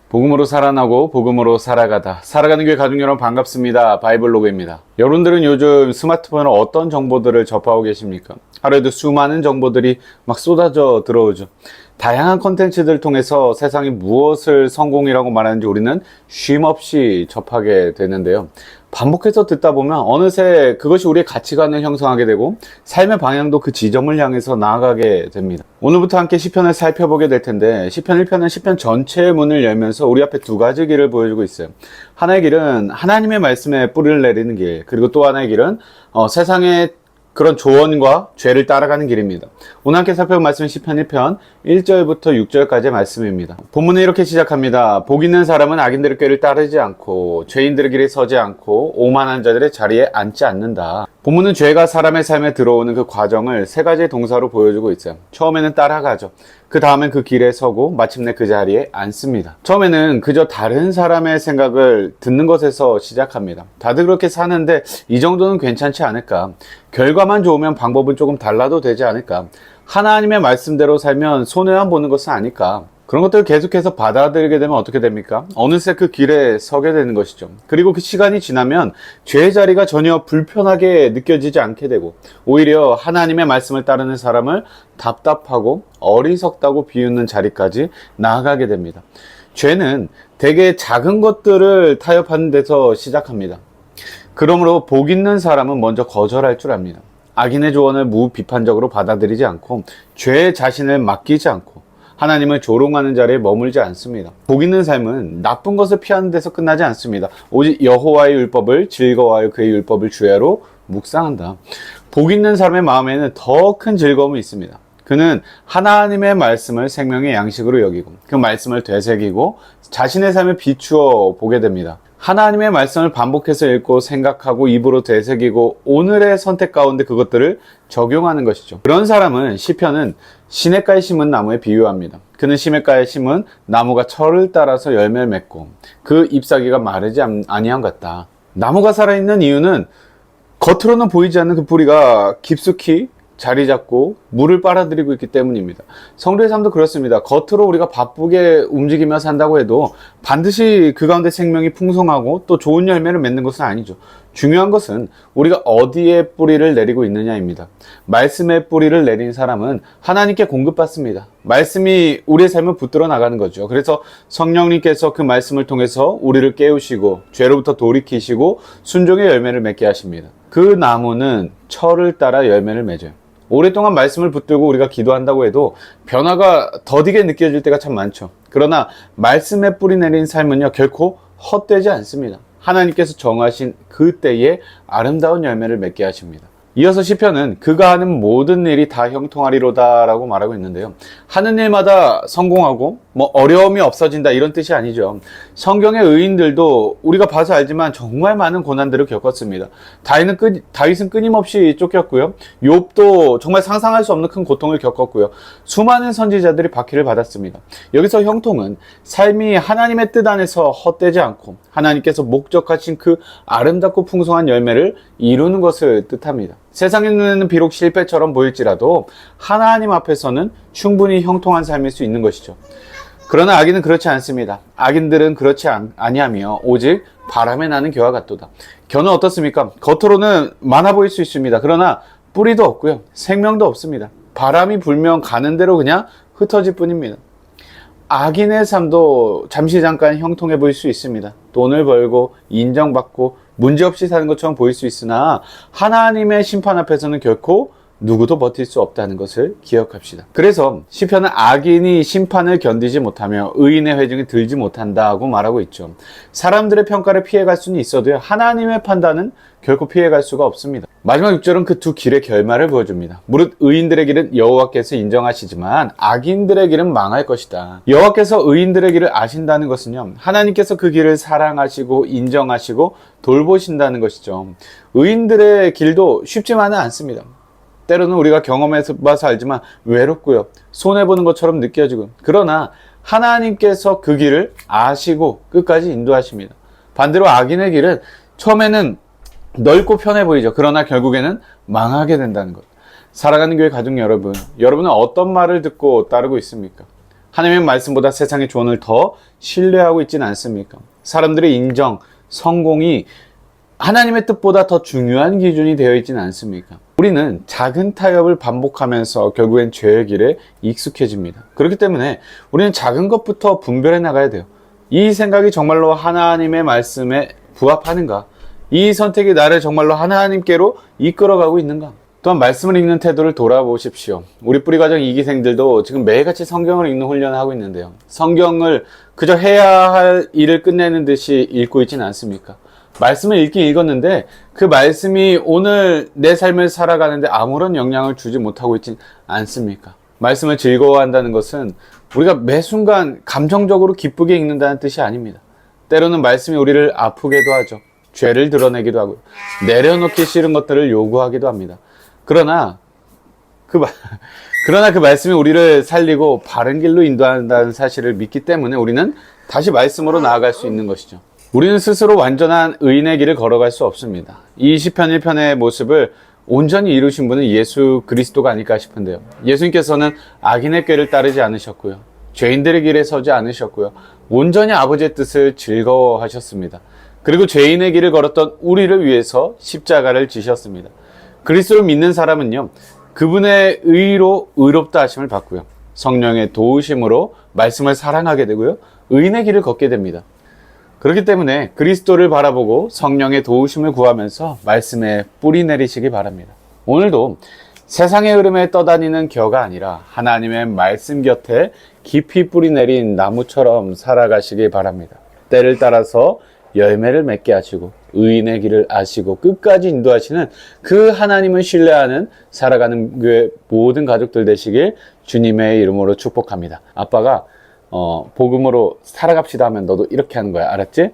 복음으로 살아나고 복음으로 살아가다. 살아가는 교회 가족 여러분 반갑습니다. 바이블로그입니다. 여러분들은 요즘 스마트폰으로 어떤 정보들을 접하고 계십니까? 하루에도 수많은 정보들이 막 쏟아져 들어오죠. 다양한 콘텐츠들을 통해서 세상이 무엇을 성공이라고 말하는지 우리는 쉼없이 접하게 되는데요. 반복해서 듣다 보면 어느새 그것이 우리의 가치관을 형성하게 되고 삶의 방향도 그 지점을 향해서 나아가게 됩니다. 오늘부터 함께 시편을 살펴보게 될 텐데 시편 1편은 시편 전체의 문을 열면서 우리 앞에 두 가지 길을 보여주고 있어요. 하나의 길은 하나님의 말씀에 뿌리를 내리는 길, 그리고 또 하나의 길은 세상의 그런 조언과 죄를 따라가는 길입니다. 오늘 함께 살펴볼 말씀은 시편 1편 1절부터 6절까지의 말씀입니다. 본문은 이렇게 시작합니다. 복 있는 사람은 악인들의 꾀를 따르지 않고 죄인들의 길에 서지 않고 오만한 자들의 자리에 앉지 않는다. 본문은 죄가 사람의 삶에 들어오는 그 과정을 세 가지의 동사로 보여주고 있어요. 처음에는 따라가죠. 그 다음엔 그 길에 서고 마침내 그 자리에 앉습니다. 처음에는 그저 다른 사람의 생각을 듣는 것에서 시작합니다. 다들 그렇게 사는데 이 정도는 괜찮지 않을까? 결과만 좋으면 방법은 조금 달라도 되지 않을까? 하나님의 말씀대로 살면 손해만 보는 것은 아닐까? 그런 것들을 계속해서 받아들이게 되면 어떻게 됩니까? 어느새 그 길에 서게 되는 것이죠. 그리고 그 시간이 지나면 죄의 자리가 전혀 불편하게 느껴지지 않게 되고 오히려 하나님의 말씀을 따르는 사람을 답답하고 어리석다고 비웃는 자리까지 나아가게 됩니다. 죄는 대개 작은 것들을 타협하는 데서 시작합니다. 그러므로 복 있는 사람은 먼저 거절할 줄 압니다. 악인의 조언을 무비판적으로 받아들이지 않고 죄 자신을 맡기지 않고 하나님을 조롱하는 자리에 머물지 않습니다. 복 있는 삶은 나쁜 것을 피하는 데서 끝나지 않습니다. 오직 여호와의 율법을 즐거워하여 그의 율법을 주야로 묵상한다. 복 있는 사람의 마음에는 더 큰 즐거움이 있습니다. 그는 하나님의 말씀을 생명의 양식으로 여기고 그 말씀을 되새기고 자신의 삶에 비추어 보게 됩니다. 하나님의 말씀을 반복해서 읽고 생각하고 입으로 되새기고 오늘의 선택 가운데 그것들을 적용하는 것이죠. 그런 사람은 시편은 시냇가에 심은 나무에 비유합니다. 그는 시냇가에 심은 나무가 철을 따라서 열매를 맺고 그 잎사귀가 마르지 아니함 같다. 나무가 살아있는 이유는 겉으로는 보이지 않는 그 뿌리가 깊숙이 자리 잡고 물을 빨아들이고 있기 때문입니다. 성도의 삶도 그렇습니다. 겉으로 우리가 바쁘게 움직이며 산다고 해도 반드시 그 가운데 생명이 풍성하고 또 좋은 열매를 맺는 것은 아니죠. 중요한 것은 우리가 어디에 뿌리를 내리고 있느냐입니다. 말씀의 뿌리를 내린 사람은 하나님께 공급받습니다. 말씀이 우리의 삶을 붙들어 나가는 거죠. 그래서 성령님께서 그 말씀을 통해서 우리를 깨우시고 죄로부터 돌이키시고 순종의 열매를 맺게 하십니다. 그 나무는 철을 따라 열매를 맺어요. 오랫동안 말씀을 붙들고 우리가 기도한다고 해도 변화가 더디게 느껴질 때가 참 많죠. 그러나 말씀에 뿌리 내린 삶은요 결코 헛되지 않습니다. 하나님께서 정하신 그 때에 아름다운 열매를 맺게 하십니다. 이어서 시편은 그가 하는 모든 일이 다 형통하리로다 라고 말하고 있는데요. 하는 일마다 성공하고 어려움이 없어진다 이런 뜻이 아니죠. 성경의 의인들도 우리가 봐서 알지만 정말 많은 고난들을 겪었습니다. 다윗은 끊임없이 쫓겼고요. 욥도 정말 상상할 수 없는 큰 고통을 겪었고요. 수많은 선지자들이 박해를 받았습니다. 여기서 형통은 삶이 하나님의 뜻 안에서 헛되지 않고 하나님께서 목적하신 그 아름답고 풍성한 열매를 이루는 것을 뜻합니다. 세상의 눈에는 비록 실패처럼 보일지라도 하나님 앞에서는 충분히 형통한 삶일 수 있는 것이죠. 그러나 악인은 그렇지 않습니다. 악인들은 그렇지 아니하며 오직 바람에 나는 겨와 같도다. 겨는 어떻습니까? 겉으로는 많아 보일 수 있습니다. 그러나 뿌리도 없고요. 생명도 없습니다. 바람이 불면 가는 대로 그냥 흩어질 뿐입니다. 악인의 삶도 잠시 잠깐 형통해 보일 수 있습니다. 돈을 벌고 인정받고 문제없이 사는 것처럼 보일 수 있으나 하나님의 심판 앞에서는 결코 누구도 버틸 수 없다는 것을 기억합시다. 그래서 시편은 악인이 심판을 견디지 못하며 의인의 회중이 들지 못한다고 말하고 있죠. 사람들의 평가를 피해갈 수는 있어도요. 하나님의 판단은 결코 피해갈 수가 없습니다. 마지막 6절은 그 두 길의 결말을 보여줍니다. 무릇 의인들의 길은 여호와께서 인정하시지만 악인들의 길은 망할 것이다. 여호와께서 의인들의 길을 아신다는 것은요. 하나님께서 그 길을 사랑하시고 인정하시고 돌보신다는 것이죠. 의인들의 길도 쉽지만은 않습니다. 때로는 우리가 경험해서 봐서 알지만 외롭고요. 손해보는 것처럼 느껴지고 그러나 하나님께서 그 길을 아시고 끝까지 인도하십니다. 반대로 악인의 길은 처음에는 넓고 편해 보이죠. 그러나 결국에는 망하게 된다는 것. 살아가는 교회 가족 여러분, 여러분은 어떤 말을 듣고 따르고 있습니까? 하나님의 말씀보다 세상의 조언을 더 신뢰하고 있지는 않습니까? 사람들의 인정, 성공이 하나님의 뜻보다 더 중요한 기준이 되어 있지는 않습니까? 우리는 작은 타협을 반복하면서 결국엔 죄의 길에 익숙해집니다. 그렇기 때문에 우리는 작은 것부터 분별해 나가야 돼요. 이 생각이 정말로 하나님의 말씀에 부합하는가? 이 선택이 나를 정말로 하나님께로 이끌어가고 있는가? 또한 말씀을 읽는 태도를 돌아보십시오. 우리 뿌리과정 2기생들도 지금 매일같이 성경을 읽는 훈련을 하고 있는데요. 성경을 그저 해야 할 일을 끝내는 듯이 읽고 있지는 않습니까? 말씀을 읽긴 읽었는데 그 말씀이 오늘 내 삶을 살아가는데 아무런 영향을 주지 못하고 있진 않습니까? 말씀을 즐거워한다는 것은 우리가 매 순간 감정적으로 기쁘게 읽는다는 뜻이 아닙니다. 때로는 말씀이 우리를 아프게도 하죠. 죄를 드러내기도 하고요. 내려놓기 싫은 것들을 요구하기도 합니다. 그러나 그 말씀이 우리를 살리고 바른 길로 인도한다는 사실을 믿기 때문에 우리는 다시 말씀으로 나아갈 수 있는 것이죠. 우리는 스스로 완전한 의인의 길을 걸어갈 수 없습니다. 이 시편 1편의 모습을 온전히 이루신 분은 예수 그리스도가 아닐까 싶은데요. 예수님께서는 악인의 꾀를 따르지 않으셨고요. 죄인들의 길에 서지 않으셨고요. 온전히 아버지의 뜻을 즐거워하셨습니다. 그리고 죄인의 길을 걸었던 우리를 위해서 십자가를 지셨습니다. 그리스도를 믿는 사람은요, 그분의 의로 의롭다 하심을 받고요. 성령의 도우심으로 말씀을 사랑하게 되고요. 의인의 길을 걷게 됩니다. 그렇기 때문에 그리스도를 바라보고 성령의 도우심을 구하면서 말씀에 뿌리 내리시기 바랍니다. 오늘도 세상의 흐름에 떠다니는 겨가 아니라 하나님의 말씀 곁에 깊이 뿌리 내린 나무처럼 살아가시기 바랍니다. 때를 따라서 열매를 맺게 하시고 의인의 길을 아시고 끝까지 인도하시는 그 하나님을 신뢰하는 살아가는 교회 모든 가족들 되시길 주님의 이름으로 축복합니다. 아빠가 복음으로 살아갑시다 하면 너도 이렇게 하는 거야. 알았지?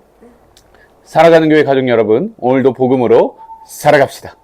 살아가는 교회 가족 여러분, 오늘도 복음으로 살아갑시다.